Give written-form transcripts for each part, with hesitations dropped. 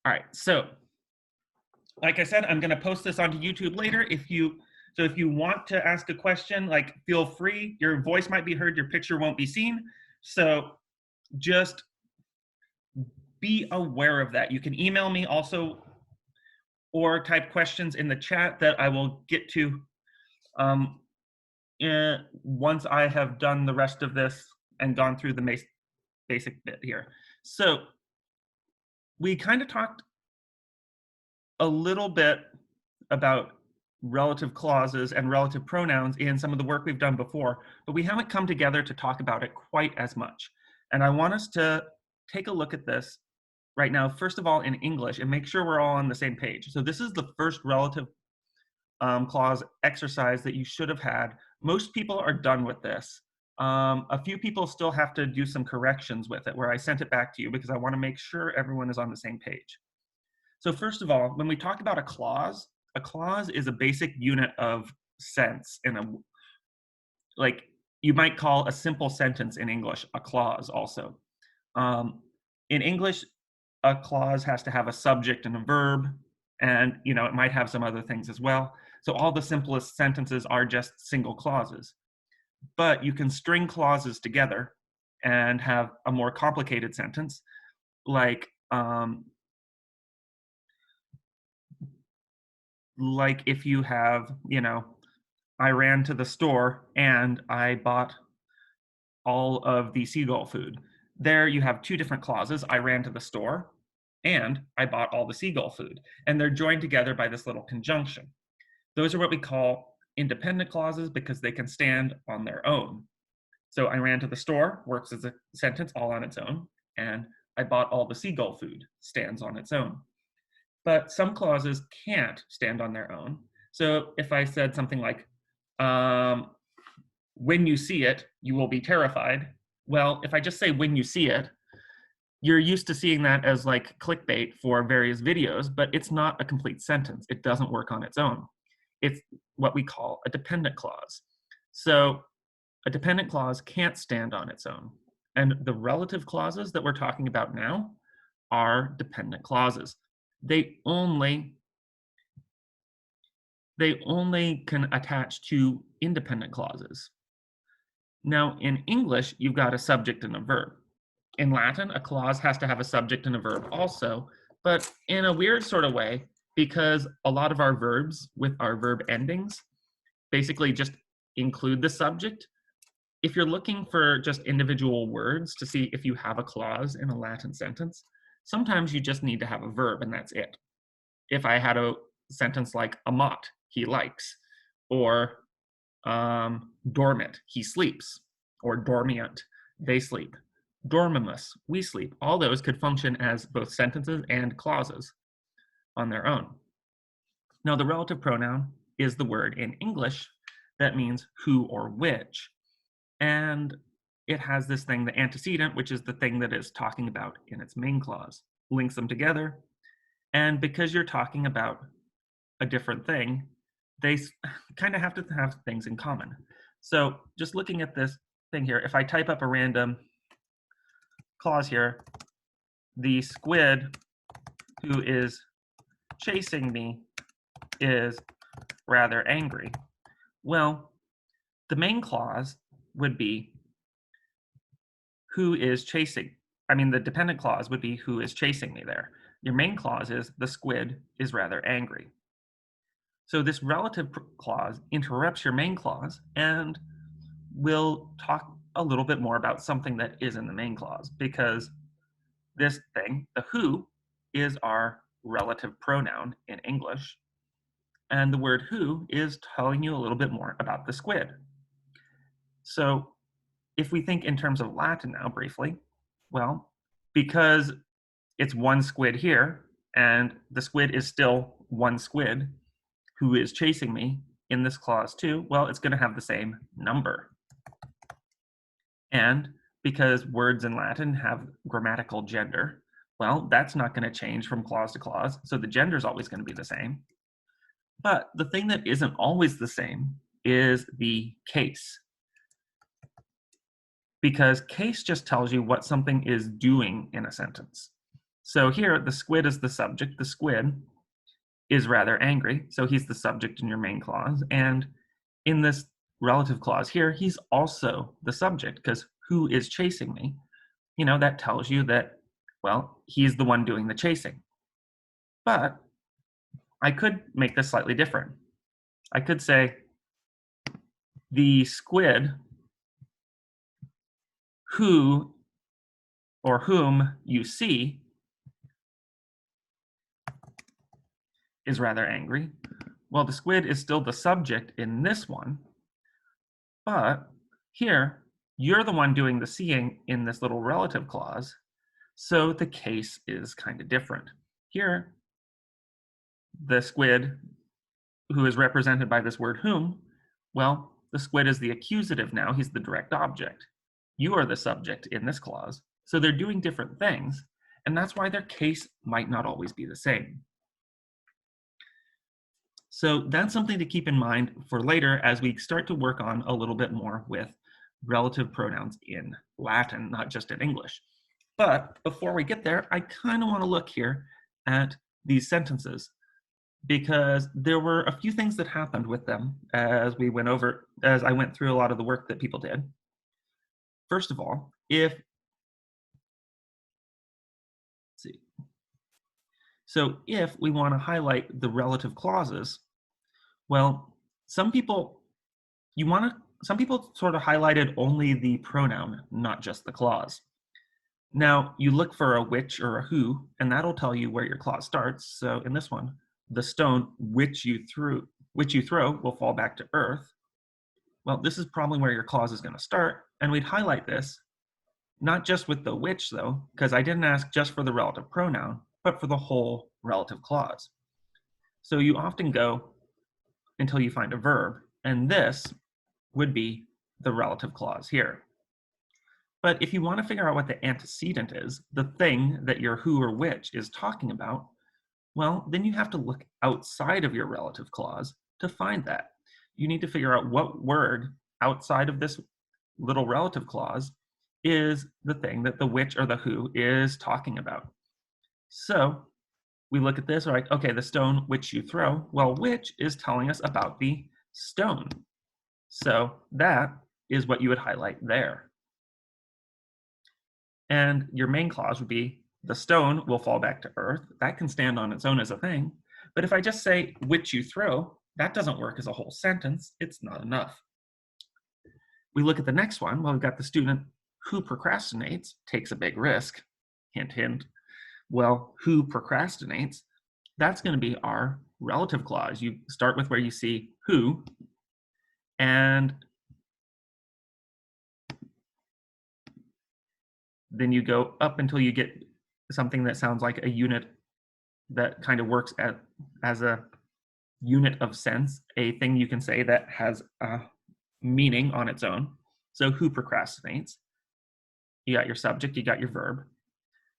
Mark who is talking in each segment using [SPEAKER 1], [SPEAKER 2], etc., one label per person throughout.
[SPEAKER 1] All right, so like I said, I'm going to post this onto YouTube later. If you want to ask a question, like feel free. Your voice might be heard, your picture won't be seen. So just be aware of that. You can email me also or type questions in the chat that I will get to once I have done the rest of this and gone through the basic bit here. So we kind of talked a little bit about relative clauses and relative pronouns in some of the work we've done before, but we haven't come together to talk about it quite as much. And I want us to take a look at this right now, first of all, in English, and make sure we're all on the same page. So this is the first relative clause exercise that you should have had. Most people are done with this. A few people still have to do some corrections with it, where I sent it back to you because I want to make sure everyone is on the same page. So first of all, when we talk about a clause is a basic unit of sense in a, like you might call a simple sentence in English a clause also. In English, a clause has to have a subject and a verb, and it might have some other things as well. So all the simplest sentences are just single clauses. But you can string clauses together and have a more complicated sentence, like if you have, I ran to the store and I bought all of the seagull food. There you have two different clauses. I ran to the store and I bought all the seagull food. And they're joined together by this little conjunction. Those are what we call independent clauses because they can stand on their own. So I ran to the store works as a sentence all on its own, and I bought all the seagull food stands on its own. But some clauses can't stand on their own. So if I said something like, when you see it, you will be terrified. Well, if I just say when you see it, you're used to seeing that as like clickbait for various videos, but it's not a complete sentence. It doesn't work on its own. It's what we call a dependent clause. So a dependent clause can't stand on its own. And the relative clauses that we're talking about now are dependent clauses. They only can attach to independent clauses. Now, in English, you've got a subject and a verb. In Latin, a clause has to have a subject and a verb also, but in a weird sort of way, because a lot of our verbs with our verb endings basically just include the subject. If you're looking for just individual words to see if you have a clause in a Latin sentence, sometimes you just need to have a verb and that's it. If I had a sentence like amat, he likes, or dormit, he sleeps, or dormiant, they sleep, dormimus, we sleep, all those could function as both sentences and clauses on their own. Now, the relative pronoun is the word in English that means who or which. And it has this thing, the antecedent, which is the thing that it's talking about in its main clause, links them together. And because you're talking about a different thing, they kind of have to have things in common. So just looking at this thing here, if I type up a random clause here, the squid who is chasing me is rather angry. Well, the main clause would be who is chasing. The dependent clause would be who is chasing me there. Your main clause is the squid is rather angry. So this relative clause interrupts your main clause, and we'll talk a little bit more about something that is in the main clause, because this thing, the who, is our relative pronoun in English, and the word who is telling you a little bit more about the squid. So if we think in terms of Latin now briefly, well, because it's one squid here, and the squid is still one squid who is chasing me in this clause too, well, it's going to have the same number. And because words in Latin have grammatical gender, well, that's not going to change from clause to clause, so the gender is always going to be the same. But the thing that isn't always the same is the case. Because case just tells you what something is doing in a sentence. So here, the squid is the subject. The squid is rather angry, so he's the subject in your main clause. And in this relative clause here, he's also the subject, because who is chasing me? That tells you that, well, he's the one doing the chasing. But I could make this slightly different. I could say, the squid who or whom you see is rather angry. Well, the squid is still the subject in this one, but here, you're the one doing the seeing in this little relative clause, so the case is kind of different. Here, the squid, who is represented by this word whom, well, the squid is the accusative now, he's the direct object. You are the subject in this clause, so they're doing different things, and that's why their case might not always be the same. So that's something to keep in mind for later as we start to work on a little bit more with relative pronouns in Latin, not just in English. But before we get there, I kind of want to look here at these sentences, because there were a few things that happened with them as I went through a lot of the work that people did. First of all, if we want to highlight the relative clauses, well, some people sort of highlighted only the pronoun, not just the clause. Now, you look for a which or a who, and that'll tell you where your clause starts. So in this one, the stone which you throw will fall back to earth. Well, this is probably where your clause is going to start, and we'd highlight this, not just with the which though, because I didn't ask just for the relative pronoun, but for the whole relative clause. So you often go until you find a verb, and this would be the relative clause here. But if you want to figure out what the antecedent is, the thing that your who or which is talking about, well, then you have to look outside of your relative clause to find that. You need to figure out what word outside of this little relative clause is the thing that the which or the who is talking about. So we look at this, right? Okay, the stone which you throw. Well, which is telling us about the stone. So that is what you would highlight there. And your main clause would be, the stone will fall back to earth. That can stand on its own as a thing. But if I just say which you throw, that doesn't work as a whole sentence. It's not enough. We look at the next one. Well, we've got the student who procrastinates takes a big risk. Hint, hint. Well, who procrastinates, that's going to be our relative clause. You start with where you see who, and then you go up until you get something that sounds like a unit that kind of works as a unit of sense, a thing you can say that has a meaning on its own. So who procrastinates? You got your subject, you got your verb.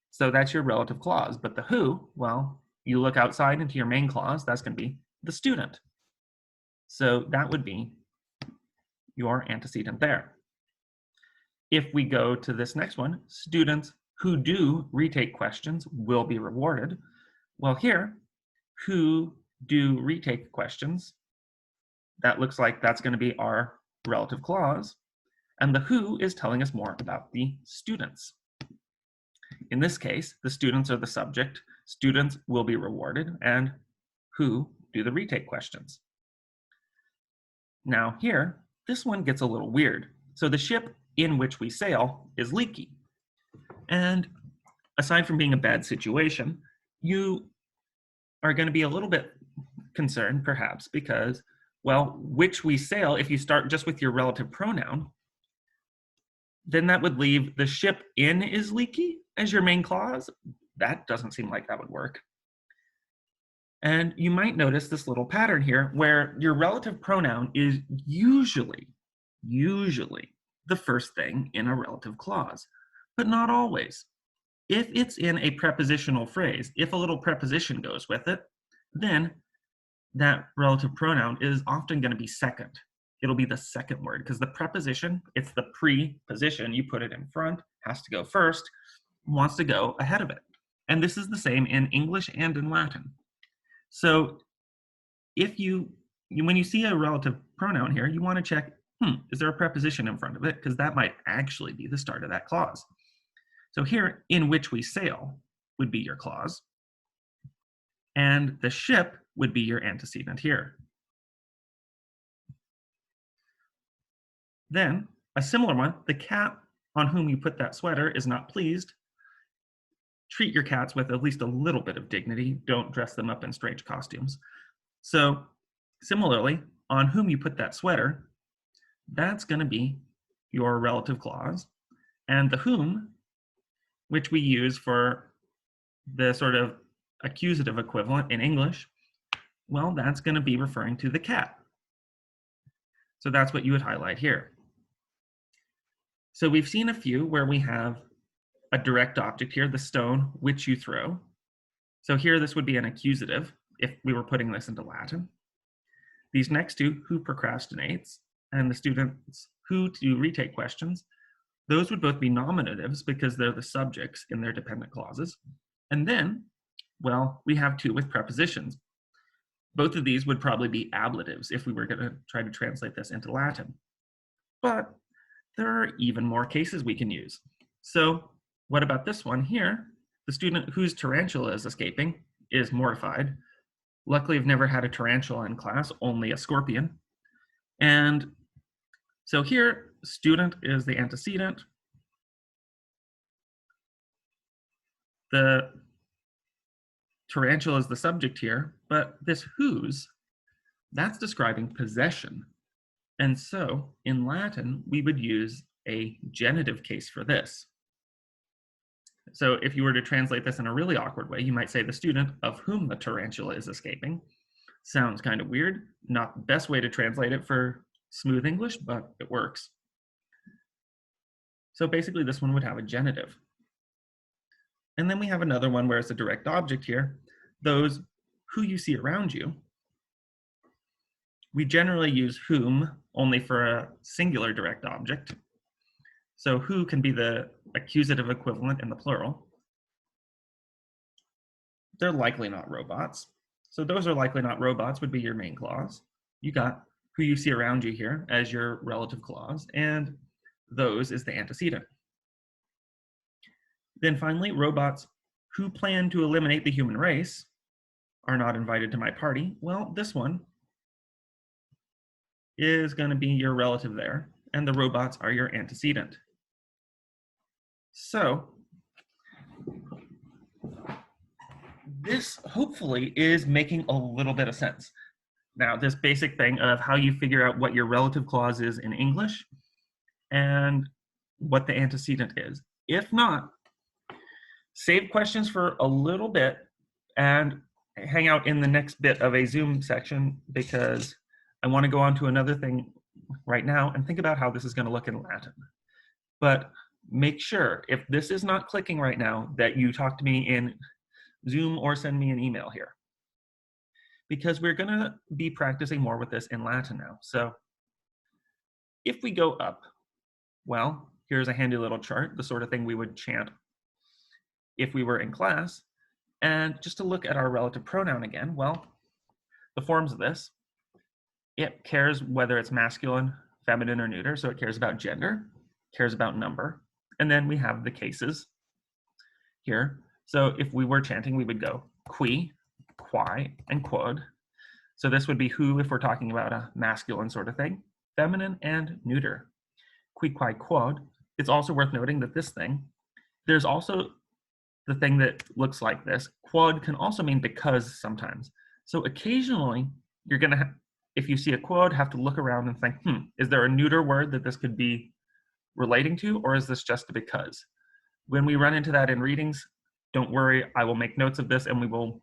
[SPEAKER 1] So that's your relative clause. But the who, well, you look outside into your main clause, that's going to be the student. So that would be your antecedent there. If we go to this next one, students who do retake questions will be rewarded. Well, here, who do retake questions, that looks like that's going to be our relative clause. And the who is telling us more about the students. In this case, the students are the subject, students will be rewarded, and who do the retake questions. Now here, this one gets a little weird. So the ship in which we sail is leaky. And aside from being a bad situation, you are going to be a little bit concerned, perhaps, because, well, which we sail, if you start just with your relative pronoun, then that would leave the ship in is leaky as your main clause. That doesn't seem like that would work. And you might notice this little pattern here where your relative pronoun is usually the first thing in a relative clause, but not always. If it's in a prepositional phrase, if a little preposition goes with it, then that relative pronoun is often going to be second. It'll be the second word because the preposition, it's the preposition, you put it in front, has to go first, wants to go ahead of it. And this is the same in English and in Latin. So if when you see a relative pronoun here, you want to check, is there a preposition in front of it? Because that might actually be the start of that clause. So here, in which we sail would be your clause. And the ship would be your antecedent here. Then, a similar one, the cat on whom you put that sweater is not pleased. Treat your cats with at least a little bit of dignity. Don't dress them up in strange costumes. So, similarly, on whom you put that sweater, that's going to be your relative clause. And the whom, which we use for the sort of accusative equivalent in English, well, that's going to be referring to the cat. So that's what you would highlight here. So we've seen a few where we have a direct object here, the stone which you throw. So here this would be an accusative if we were putting this into Latin. These next two, who procrastinates, and the students who to retake questions, those would both be nominatives because they're the subjects in their dependent clauses. And then, well, we have two with prepositions. Both of these would probably be ablatives if we were going to try to translate this into Latin. But there are even more cases we can use. So what about this one here? The student whose tarantula is escaping is mortified. Luckily, I've never had a tarantula in class, only a scorpion. And so here, student is the antecedent. The tarantula is the subject here, but this whose, that's describing possession. And so in Latin, we would use a genitive case for this. So if you were to translate this in a really awkward way, you might say the student of whom the tarantula is escaping. Sounds kind of weird, not the best way to translate it for smooth English, but it works. So basically this one would have a genitive. And then we have another one where it's a direct object here. Those who you see around you. We generally use whom only for a singular direct object. So who can be the accusative equivalent in the plural. They're likely not robots. So those are likely not robots would be your main clause. You got who you see around you here as your relative clause, and those is the antecedent. Then finally, robots who plan to eliminate the human race are not invited to my party. Well, this one is going to be your relative there, and the robots are your antecedent. So this hopefully is making a little bit of sense. Now, this basic thing of how you figure out what your relative clause is in English and what the antecedent is. If not, save questions for a little bit and hang out in the next bit of a Zoom section because I want to go on to another thing right now and think about how this is going to look in Latin. But make sure, if this is not clicking right now, that you talk to me in Zoom or send me an email here. Because we're going to be practicing more with this in Latin now. So if we go up, well, here's a handy little chart, the sort of thing we would chant if we were in class. And just to look at our relative pronoun again, well, the forms of this, it cares whether it's masculine, feminine, or neuter. So it cares about gender, cares about number. And then we have the cases here. So if we were chanting, we would go qui, quai, and quod. So this would be who if we're talking about a masculine sort of thing, feminine and neuter. Qui, quai, quod. It's also worth noting that this thing, there's also the thing that looks like this. Quod can also mean because sometimes. So occasionally you're going to, if you see a quod, have to look around and think, is there a neuter word that this could be relating to, or is this just a because? When we run into that in readings, don't worry, I will make notes of this and we will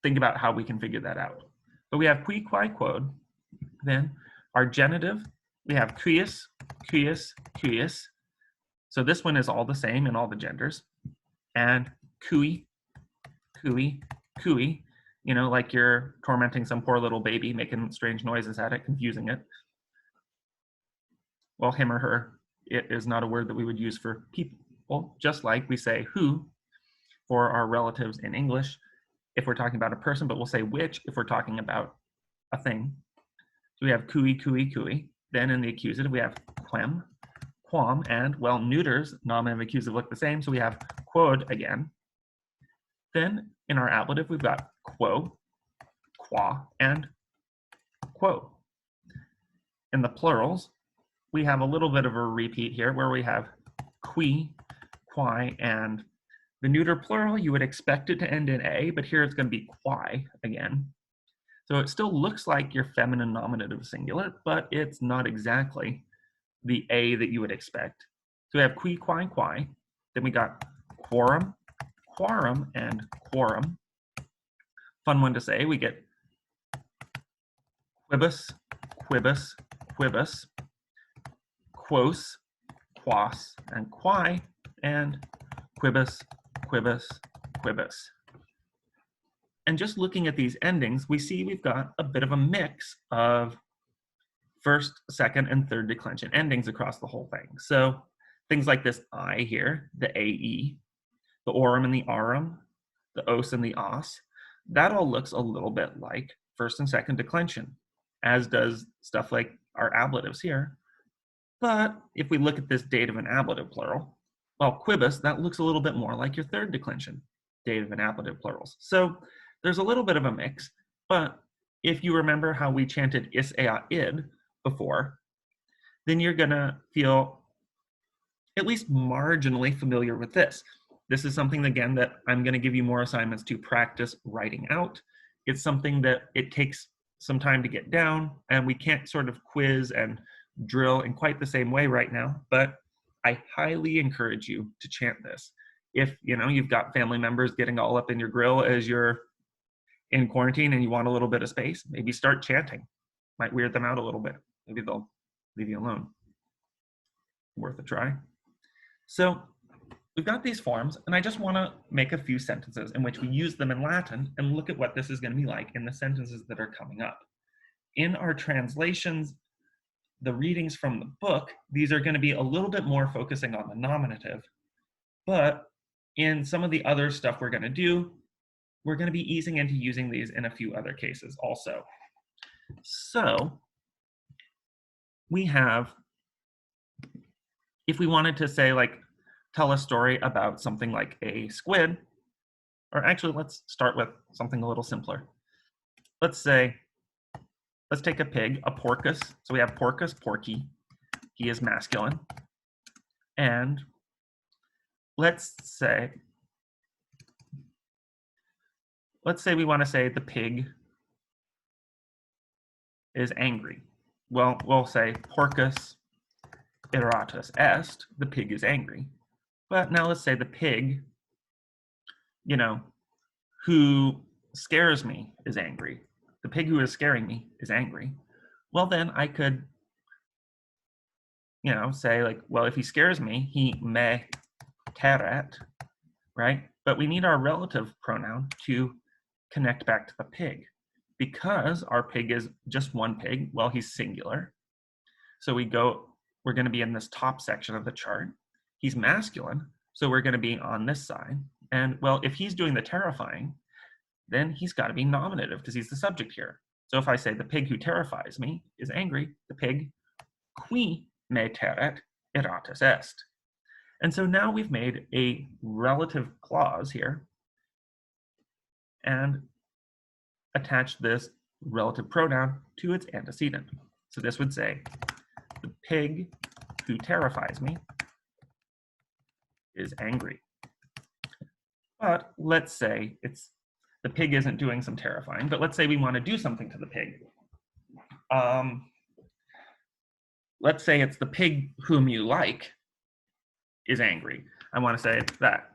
[SPEAKER 1] think about how we can figure that out. But we have qui, quai, quod. Then our genitive, we have cuius, cuius, cuius. So this one is all the same in all the genders. And cui, cui, cui, you know, like you're tormenting some poor little baby, making strange noises at it, confusing it. Well, him or her, it is not a word that we would use for people. people, just like we say who for our relatives in English if we're talking about a person, but we'll say which if we're talking about a thing. So we have cui, cui, cui. Then in the accusative, we have quem, quam, and, well, neuters, nominative, accusative look the same, so we have quod again. Then in our ablative, we've got quo, qua, and quo. In the plurals, we have a little bit of a repeat here where we have qui, quai, and the neuter plural, you would expect it to end in a, but here it's going to be quai again. So it still looks like your feminine nominative singular, but it's not exactly the a that you would expect. So we have qui, quai, quai. Then we got quorum, quarum, and quorum. Fun one to say. We get quibus, quibus, quibus, quos, quas, and quai, and quibus, quibus, quibus. And just looking at these endings, we see we've got a bit of a mix of first, second, and third declension endings across the whole thing. So things like this I here, the AE, the orum and the arum, the os and the os, that all looks a little bit like first and second declension, as does stuff like our ablatives here. But if we look at this dative and ablative plural, well, quibus, that looks a little bit more like your third declension, dative and ablative plurals. So there's a little bit of a mix, but if you remember how we chanted is, ea, id before, then you're gonna feel at least marginally familiar with this. This is something, again, that I'm gonna give you more assignments to practice writing out. It's something that it takes some time to get down, and we can't sort of quiz and drill in quite the same way right now, but I highly encourage you to chant this. If you've got family members getting all up in your grill as you're in quarantine and you want a little bit of space, maybe start chanting. Might weird them out a little bit. Maybe they'll leave you alone. Worth a try. So we've got these forms, and I just want to make a few sentences in which we use them in Latin and look at what this is going to be like in the sentences that are coming up. In our translations, the readings from the book, these are going to be a little bit more focusing on the nominative, but in some of the other stuff we're going to do, we're going to be easing into using these in a few other cases also. So we have, if we wanted to say, like, tell a story about something like a squid, or actually let's start with something a little simpler. Let's take a pig, a porcus. So we have porcus, porky. He is masculine. And let's say we want to say the pig is angry. Well, we'll say porcus iratus est, the pig is angry. But now let's say the pig, who scares me is angry. The pig who is scaring me is angry. Well, then I could, say, like, well, if he scares me, he me terret, right? But we need our relative pronoun to connect back to the pig. Because our pig is just one pig, well, he's singular. So we're going to be in this top section of the chart. He's masculine, so we're going to be on this side. And, well, if he's doing the terrifying, then he's got to be nominative because he's the subject here. So if I say the pig who terrifies me is angry, the pig qui me terret iratus est. And so now we've made a relative clause here and attached this relative pronoun to its antecedent. So this would say, the pig who terrifies me is angry. But let's say the pig isn't doing some terrifying, but let's say we want to do something to the pig. Let's say it's the pig whom you like is angry. I want to say that.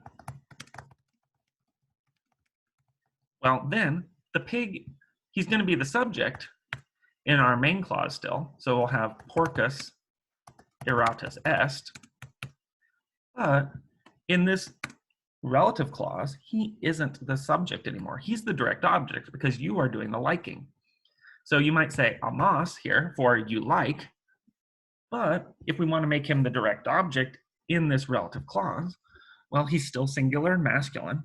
[SPEAKER 1] Well, then the pig, he's going to be the subject in our main clause still. So we'll have porcus iratus est. But in this relative clause, he isn't the subject anymore. He's the direct object because you are doing the liking. So you might say amas here for you like, but if we want to make him the direct object in this relative clause, Well, he's still singular and masculine.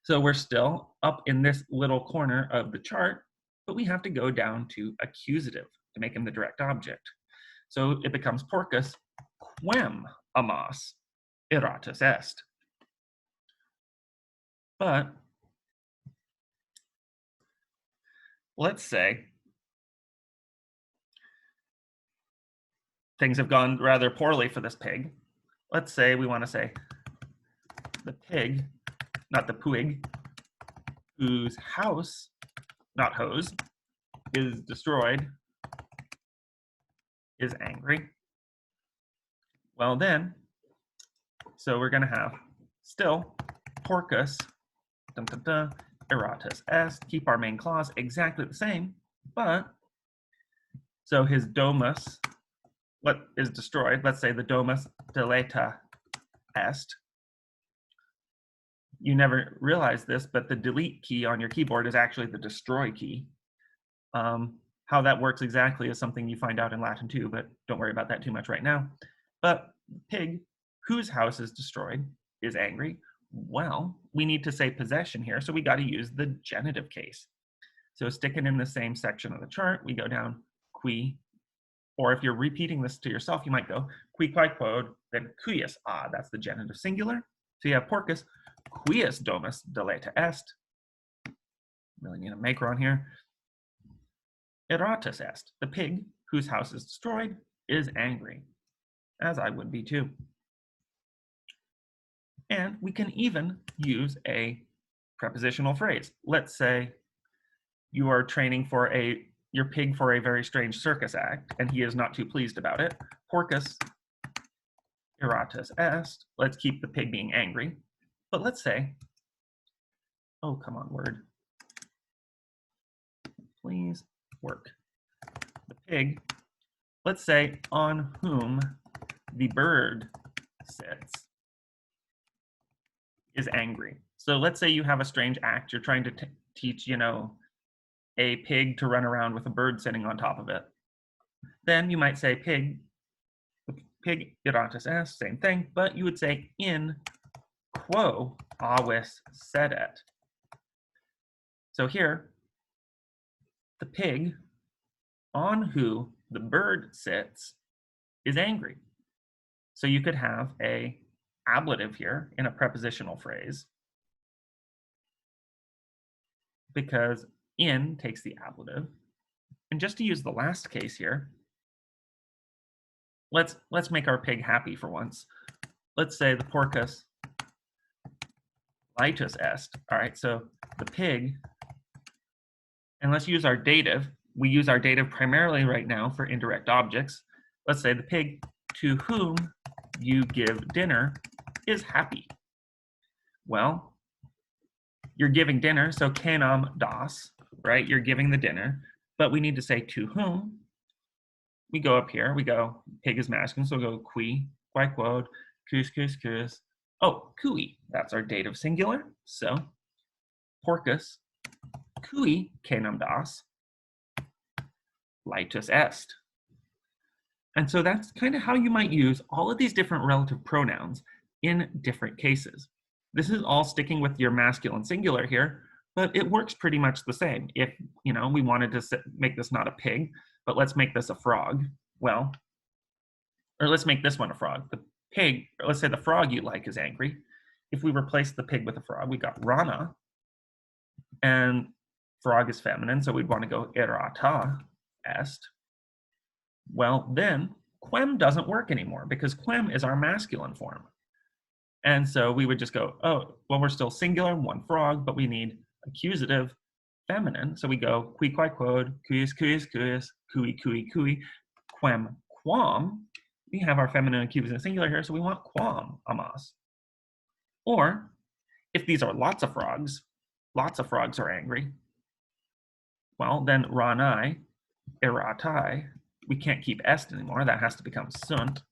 [SPEAKER 1] So we're still up in this little corner of the chart, but we have to go down to accusative to make him the direct object. So it becomes porcus quem amas iratus est. But let's say things have gone rather poorly for this pig. Let's say we want to say the pig, not the puig, whose house, not hose, is destroyed, is angry. Well then, so we're going to have still porcus iratus est, keep our main clause exactly the same, but so his domus, what is destroyed, let's say the domus deleta est. You never realize this, but the delete key on your keyboard is actually the destroy key. How that works exactly is something you find out in Latin too, but don't worry about that too much right now. But pig, whose house is destroyed, is angry. Well, we need to say possession here, so we got to use the genitive case. So sticking in the same section of the chart, we go down qui, or if you're repeating this to yourself, you might go qui quae quod, then cuius. Ah, that's the genitive singular. So you have porcus cuius domus deleta est. Really need a macron here. Iratus est, the pig whose house is destroyed is angry, as I would be too. And we can even use a prepositional phrase. Let's say you are training for your pig for a very strange circus act, and he is not too pleased about it. Porcus iratus est. Let's keep the pig being angry. But let's say, oh, come on, word. Please work. The pig, let's say, on whom the bird sits, is angry. So let's say you have a strange act. You're trying to teach, a pig to run around with a bird sitting on top of it. Then you might say pig iratus est, same thing, but you would say in quo avis sedet. So here, the pig on who the bird sits is angry. So you could have a ablative here in a prepositional phrase, because in takes the ablative. And just to use the last case here, let's make our pig happy for once. Let's say the porcus laetus est. All right, so the pig, and let's use our dative. We use our dative primarily right now for indirect objects. Let's say the pig to whom you give dinner is happy. Well, you're giving dinner, so canam das, right? You're giving the dinner, but we need to say to whom. We go up here, we go, pig is masculine, so we'll go qui, quae quod, cus, cus, cus. Oh, cui, that's our dative singular. So porcus cui canam das laetus est. And so that's kind of how you might use all of these different relative pronouns in different cases. This is all sticking with your masculine singular here, but it works pretty much the same. If, we wanted to make this not a pig, but let's make this a frog, well, or let's make this one a frog. The pig, or let's say the frog you like is angry. If we replace the pig with a frog, we got rana, and frog is feminine, so we'd want to go irata est. Well, then quem doesn't work anymore because quem is our masculine form. And so we would just go, oh, well, we're still singular, one frog, but we need accusative feminine. So we go qui quae quod, cuius, cuius, cuius, cui, cui, cui, quem, quam. We have our feminine accusative singular here, so we want quam amas. Or if these are lots of frogs are angry. Well, then ranai, iratai, we can't keep est anymore. That has to become sunt.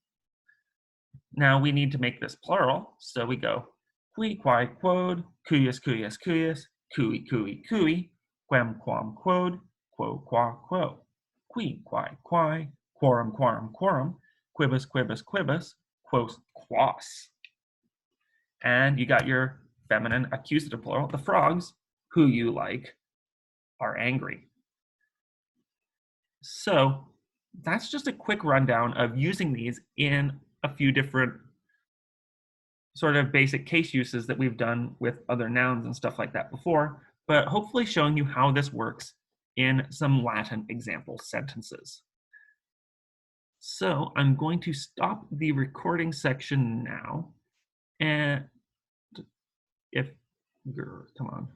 [SPEAKER 1] Now we need to make this plural, so we go qui quae quod, cuius, cuius, cuius, cui, cui, cui, quem, quam, quod, quo, qua, quo, qui, quae, quae, quorum, quorum, quorum, quibus, quibus, quibus, quos, quos. And you got your feminine accusative plural. The frogs, who you like, are angry. So that's just a quick rundown of using these in a few different sort of basic case uses that we've done with other nouns and stuff like that before, but hopefully showing you how this works in some Latin example sentences. So I'm going to stop the recording section now. And if, come on.